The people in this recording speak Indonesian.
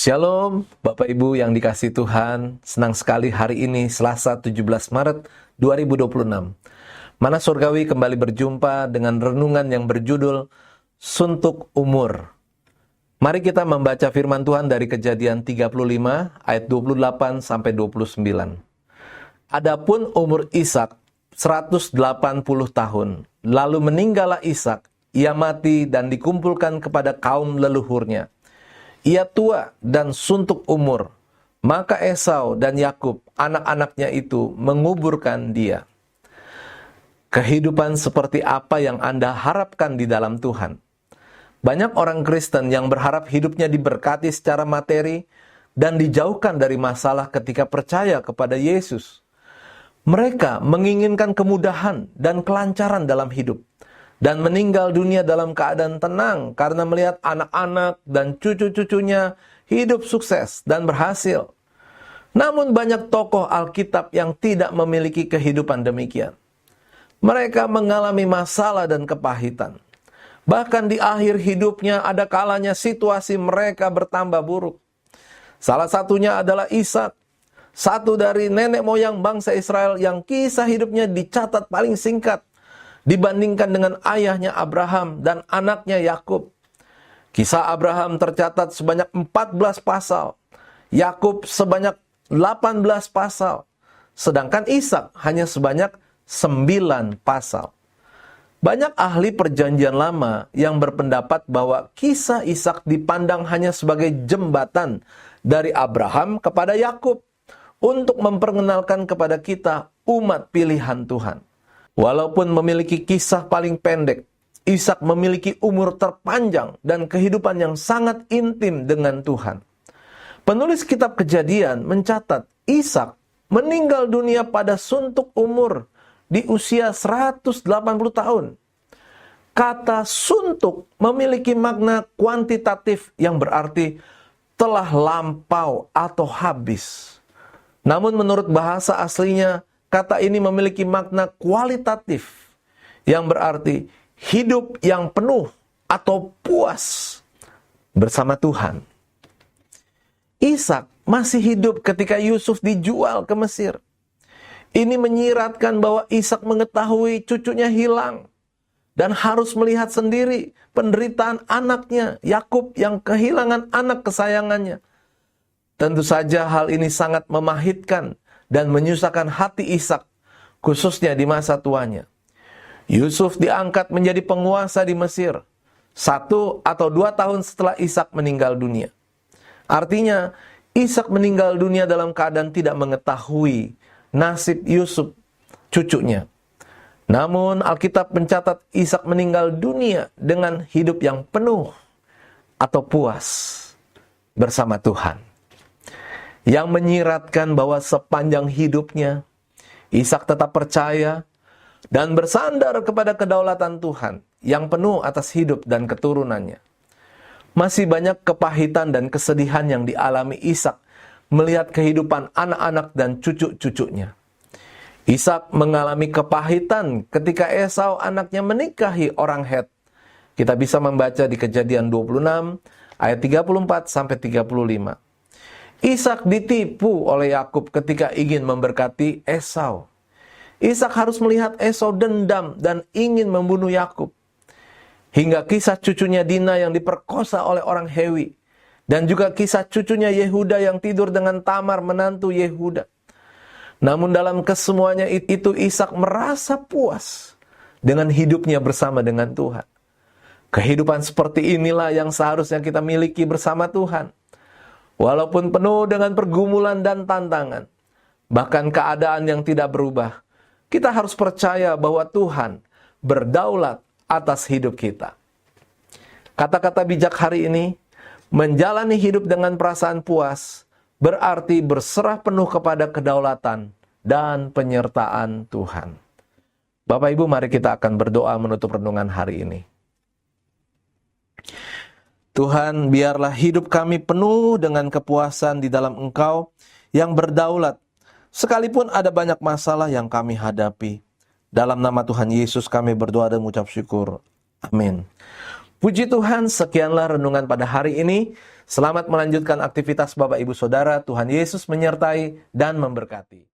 Shalom, Bapak Ibu yang dikasihi Tuhan. Senang sekali hari ini Selasa 17 Maret 2026. Mana Surgawi kembali berjumpa dengan renungan yang berjudul Suntuk Umur. Mari kita membaca firman Tuhan dari Kejadian 35 ayat 28 sampai 29. Adapun umur Ishak 180 tahun, lalu meninggallah Ishak, ia mati dan dikumpulkan kepada kaum leluhurnya. Ia tua dan suntuk umur, maka Esau dan Yakub, anak-anaknya itu, menguburkan dia. Kehidupan seperti apa yang Anda harapkan di dalam Tuhan? Banyak orang Kristen yang berharap hidupnya diberkati secara materi dan dijauhkan dari masalah ketika percaya kepada Yesus. Mereka menginginkan kemudahan dan kelancaran dalam hidup, dan meninggal dunia dalam keadaan tenang karena melihat anak-anak dan cucu-cucunya hidup sukses dan berhasil. Namun banyak tokoh Alkitab yang tidak memiliki kehidupan demikian. Mereka mengalami masalah dan kepahitan. Bahkan di akhir hidupnya ada kalanya situasi mereka bertambah buruk. Salah satunya adalah Ishak, satu dari nenek moyang bangsa Israel yang kisah hidupnya dicatat paling singkat dibandingkan dengan ayahnya Abraham dan anaknya Yakub. Kisah Abraham tercatat sebanyak 14 pasal, Yakub sebanyak 18 pasal, sedangkan Ishak hanya sebanyak 9 pasal. Banyak ahli perjanjian lama yang berpendapat bahwa kisah Ishak dipandang hanya sebagai jembatan dari Abraham kepada Yakub untuk memperkenalkan kepada kita umat pilihan Tuhan. Walaupun memiliki kisah paling pendek, Ishak memiliki umur terpanjang dan kehidupan yang sangat intim dengan Tuhan. Penulis kitab Kejadian mencatat Ishak meninggal dunia pada suntuk umur di usia 180 tahun. Kata suntuk memiliki makna kuantitatif yang berarti telah lampau atau habis. Namun menurut bahasa aslinya, kata ini memiliki makna kualitatif yang berarti hidup yang penuh atau puas bersama Tuhan. Ishak masih hidup ketika Yusuf dijual ke Mesir. Ini menyiratkan bahwa Ishak mengetahui cucunya hilang dan harus melihat sendiri penderitaan anaknya Yakub yang kehilangan anak kesayangannya. Tentu saja hal ini sangat memahitkan dan menyusahkan hati Ishak, khususnya di masa tuanya. Yusuf diangkat menjadi penguasa di Mesir 1 atau 2 tahun setelah Ishak meninggal dunia. Artinya, Ishak meninggal dunia dalam keadaan tidak mengetahui nasib Yusuf, cucunya. Namun, Alkitab mencatat Ishak meninggal dunia dengan hidup yang penuh atau puas bersama Tuhan. Yang menyiratkan bahwa sepanjang hidupnya, Ishak tetap percaya dan bersandar kepada kedaulatan Tuhan yang penuh atas hidup dan keturunannya. Masih banyak kepahitan dan kesedihan yang dialami Ishak melihat kehidupan anak-anak dan cucu-cucunya. Ishak mengalami kepahitan ketika Esau anaknya menikahi orang Het. Kita bisa membaca di Kejadian 26 ayat 34 sampai 35. Ishak ditipu oleh Yakub ketika ingin memberkati Esau. Ishak harus melihat Esau dendam dan ingin membunuh Yakub. Hingga kisah cucunya Dina yang diperkosa oleh orang Hewi. Dan juga kisah cucunya Yehuda yang tidur dengan Tamar menantu Yehuda. Namun dalam kesemuanya itu Ishak merasa puas dengan hidupnya bersama dengan Tuhan. Kehidupan seperti inilah yang seharusnya kita miliki bersama Tuhan. Walaupun penuh dengan pergumulan dan tantangan, bahkan keadaan yang tidak berubah, kita harus percaya bahwa Tuhan berdaulat atas hidup kita. Kata-kata bijak hari ini, menjalani hidup dengan perasaan puas, berarti berserah penuh kepada kedaulatan dan penyertaan Tuhan. Bapak Ibu, mari kita akan berdoa menutup renungan hari ini. Tuhan, biarlah hidup kami penuh dengan kepuasan di dalam Engkau yang berdaulat, sekalipun ada banyak masalah yang kami hadapi. Dalam nama Tuhan Yesus kami berdoa dan mengucap syukur. Amin. Puji Tuhan, sekianlah renungan pada hari ini. Selamat melanjutkan aktivitas Bapak Ibu Saudara. Tuhan Yesus menyertai dan memberkati.